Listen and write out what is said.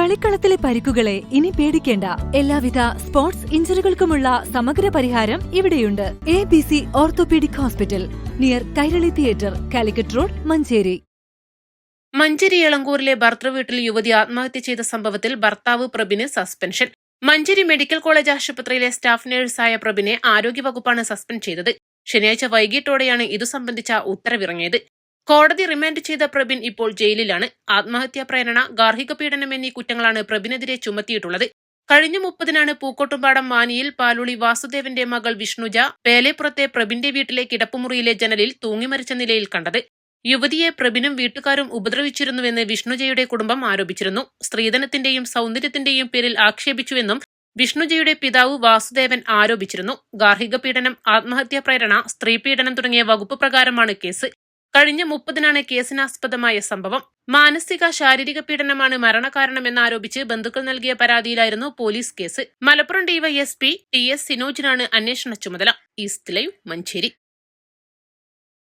കളിക്കളത്തിലെ പരിക്കുകളെ ഇനി പേടിക്കേണ്ട. എല്ലാവിധ സ്പോർട്സ് ഇഞ്ചുറികൾക്കുമുള്ള സമഗ്ര പരിഹാരം ഇവിടെയുണ്ട്. ABC orthopaedic hospital, near Kairali theatre, Calicut road, Manjeri. Manjeri എളങ്കൂരിലെ ഭർതൃവീട്ടിൽ യുവതി ആത്മഹത്യ ചെയ്ത സംഭവത്തിൽ ഭർത്താവ് പ്രബിന് സസ്പെൻഷൻ. മഞ്ചേരി മെഡിക്കൽ കോളേജ് ആശുപത്രിയിലെ സ്റ്റാഫ് നഴ്സായ പ്രബിനെ ആരോഗ്യവകുപ്പാണ് സസ്പെൻഡ് ചെയ്തത്. ശനിയാഴ്ച വൈകിട്ടോടെയാണ് ഇതു സംബന്ധിച്ച ഉത്തരവിറങ്ങിയത്. കോടതി റിമാൻഡ് ചെയ്ത പ്രബിൻ ഇപ്പോൾ ജയിലിലാണ്. ആത്മഹത്യാ പ്രേരണ, ഗാർഹിക പീഡനം എന്നീ കുറ്റങ്ങളാണ് പ്രബിനെതിരെ ചുമത്തിയിട്ടുള്ളത്. കഴിഞ്ഞ 30-നാണ് പൂക്കോട്ടുംപാടം മാനിയിൽ പാലുളി വാസുദേവന്റെ മകൾ വിഷ്ണുജ പേലേപ്പുറത്തെ പ്രബിന്റെ വീട്ടിലെ കിടപ്പുമുറിയിലെ ജനലിൽ തൂങ്ങിമരിച്ച നിലയിൽ കണ്ടത്. യുവതിയെ പ്രബിനും വീട്ടുകാരും ഉപദ്രവിച്ചിരുന്നുവെന്ന് വിഷ്ണുജയുടെ കുടുംബം ആരോപിച്ചിരുന്നു. സ്ത്രീധനത്തിന്റെയും സൗന്ദര്യത്തിന്റെയും പേരിൽ ആക്ഷേപിച്ചുവെന്നും വിഷ്ണുജയുടെ പിതാവ് വാസുദേവൻ ആരോപിച്ചിരുന്നു. ഗാർഹിക പീഡനം, ആത്മഹത്യാ പ്രേരണ, സ്ത്രീപീഡനം തുടങ്ങിയ വകുപ്പ് പ്രകാരമാണ് കേസ്. കഴിഞ്ഞ 30-നാണ് കേസിനാസ്പദമായ സംഭവം. മാനസിക ശാരീരിക പീഡനമാണ് മരണകാരണമെന്നാരോപിച്ച് ബന്ധുക്കൾ നൽകിയ പരാതിയിലായിരുന്നു police case. Malappuram DYSP TS സിനോജിനാണ് അന്വേഷണ ചുമതല. East live, Manjeri.